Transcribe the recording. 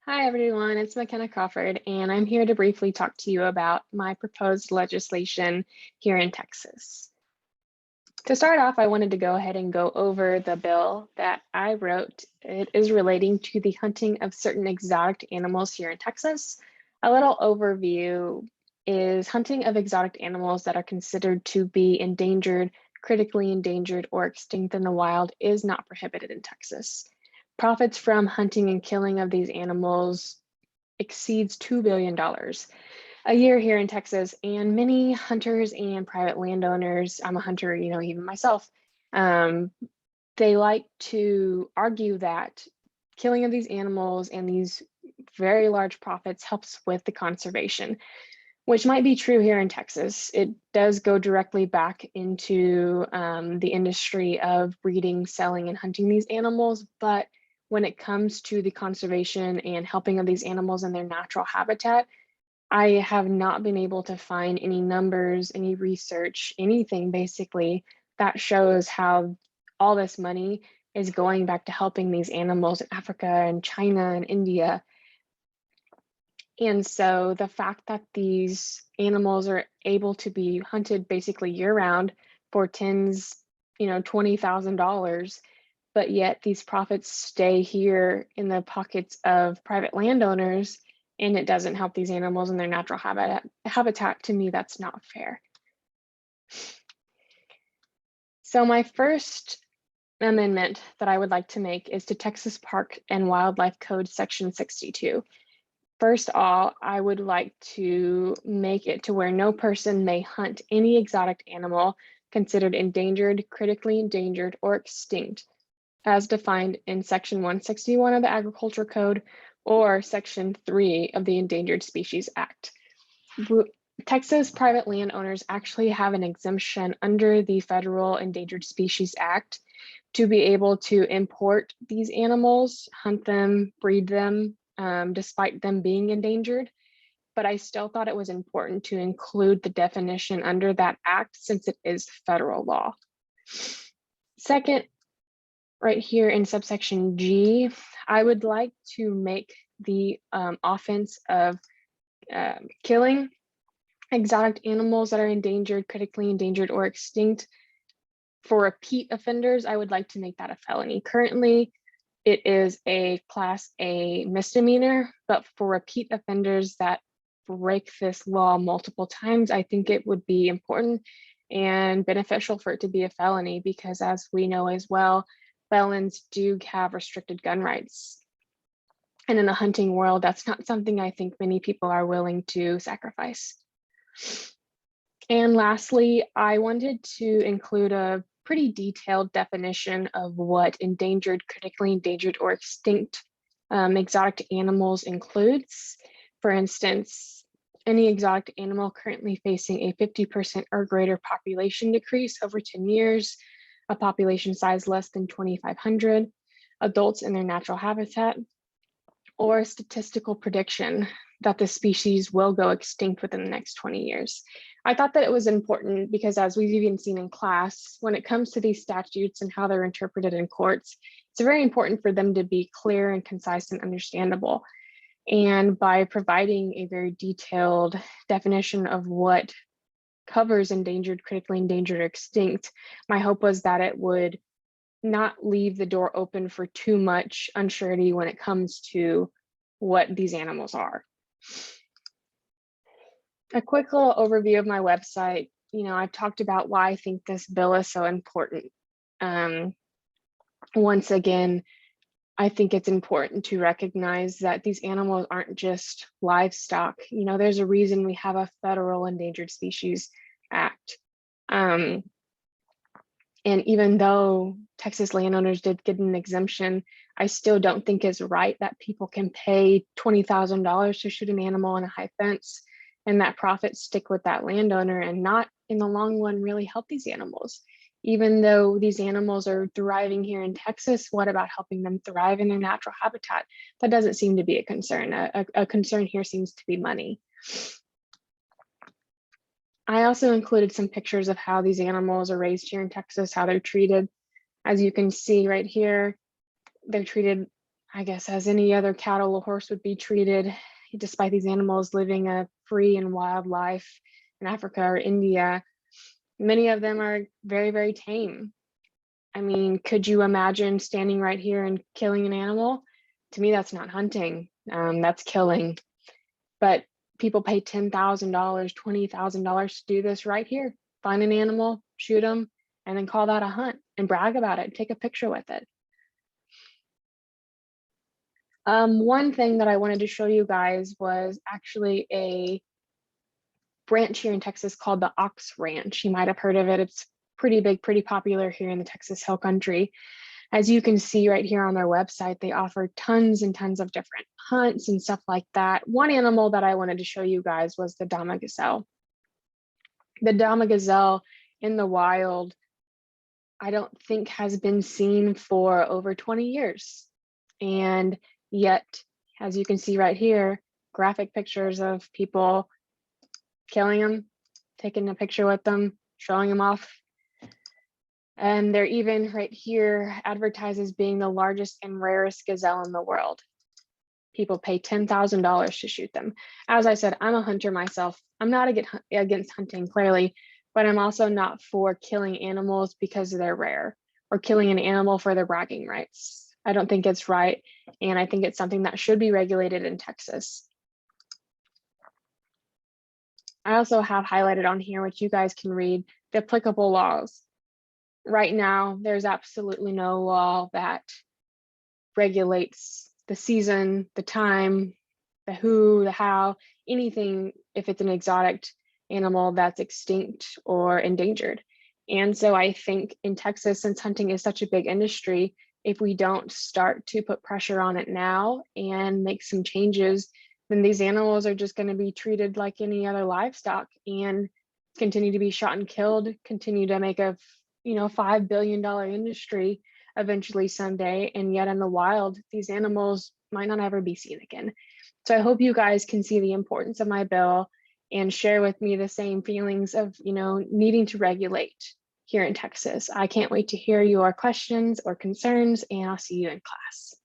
Hi everyone, it's McKenna Crawford, and I'm here to briefly talk to you about my proposed legislation here in Texas. To start off, I wanted to go ahead and go over the bill that I wrote. It is relating to the hunting of certain exotic animals here in Texas. A little overview is hunting of exotic animals that are considered to be endangered, critically endangered, or extinct in the wild is not prohibited in Texas. Profits from hunting and killing of these animals exceeds $2 billion a year here in Texas, and many hunters and private landowners, I'm a hunter, even myself, they like to argue that killing of these animals and these very large profits helps with the conservation, which might be true here in Texas. It does go directly back into the industry of breeding, selling, and hunting these animals, but when it comes to the conservation and helping of these animals in their natural habitat, I have not been able to find any numbers, any research, anything basically that shows how all this money is going back to helping these animals in Africa and China and India. And so the fact that these animals are able to be hunted basically year round for tens, $20,000, but yet these profits stay here in the pockets of private landowners, and it doesn't help these animals in their natural habitat, to me, that's not fair. So my first amendment that I would like to make is to Texas Park and Wildlife Code Section 62. First of all, I would like to make it to where no person may hunt any exotic animal considered endangered, critically endangered, or extinct, as defined in Section 161 of the Agriculture Code or Section 3 of the Endangered Species Act. Texas private landowners actually have an exemption under the Federal Endangered Species Act to be able to import these animals, hunt them, breed them, despite them being endangered. But I still thought it was important to include the definition under that act since it is federal law. Second, right here in subsection G, I would like to make the offense of killing exotic animals that are endangered, critically endangered, or extinct. For repeat offenders, I would like to make that a felony. Currently, it is a Class A misdemeanor, but for repeat offenders that break this law multiple times, I think it would be important and beneficial for it to be a felony, because as we know as well, felons do have restricted gun rights. And in the hunting world, that's not something I think many people are willing to sacrifice. And lastly, I wanted to include a pretty detailed definition of what endangered, critically endangered, or extinct exotic animals includes. For instance, any exotic animal currently facing a 50% or greater population decrease over 10 years, a population size less than 2,500, adults in their natural habitat, or a statistical prediction that the species will go extinct within the next 20 years. I thought that it was important because, as we've even seen in class, when it comes to these statutes and how they're interpreted in courts, it's very important for them to be clear and concise and understandable. And by providing a very detailed definition of what covers endangered, critically endangered, or extinct, my hope was that it would not leave the door open for too much uncertainty when it comes to what these animals are. A quick little overview of my website. I've talked about why I think this bill is so important. Once again, I think it's important to recognize that these animals aren't just livestock. There's a reason we have a federal Endangered Species Act. And even though Texas landowners did get an exemption, I still don't think it's right that people can pay $20,000 to shoot an animal in a high fence and that profits stick with that landowner and not in the long run really help these animals. Even though these animals are thriving here in Texas, what about helping them thrive in their natural habitat? That doesn't seem to be a concern. A concern here seems to be money. I also included some pictures of how these animals are raised here in Texas, how they're treated. As you can see right here, they're treated I guess, as any other cattle or horse would be treated, despite these animals living a free and wild life in Africa or India. Many of them are very, very tame. I mean, could you imagine standing right here and killing an animal? To me, that's not hunting, that's killing. But people pay $10,000, $20,000 to do this right here. Find an animal, shoot them, and then call that a hunt and brag about it, take a picture with it. One thing that I wanted to show you guys was actually a ranch here in Texas called the Ox Ranch. You might have heard of it. It's pretty big, pretty popular here in the Texas Hill Country. As you can see right here on their website, they offer tons and tons of different hunts and stuff like that. One animal that I wanted to show you guys was the Dama gazelle. The Dama gazelle in the wild, I don't think has been seen for over 20 years. And yet, as you can see right here, graphic pictures of people killing them, taking a picture with them, showing them off. And they're even right here advertised as being the largest and rarest gazelle in the world. People pay $10,000 to shoot them. As I said, I'm a hunter myself. I'm not against hunting, clearly, but I'm also not for killing animals because they're rare or killing an animal for their bragging rights. I don't think it's right. And I think it's something that should be regulated in Texas. I also have highlighted on here, which you guys can read, the applicable laws. Right now, there's absolutely no law that regulates the season, the time, the who, the how, anything if it's an exotic animal that's extinct or endangered. And so I think in Texas, since hunting is such a big industry, if we don't start to put pressure on it now and make some changes, then these animals are just going to be treated like any other livestock and continue to be shot and killed, continue to make a $5 billion industry eventually someday. And yet in the wild, these animals might not ever be seen again. So I hope you guys can see the importance of my bill and share with me the same feelings of, needing to regulate here in Texas. I can't wait to hear your questions or concerns, and I'll see you in class.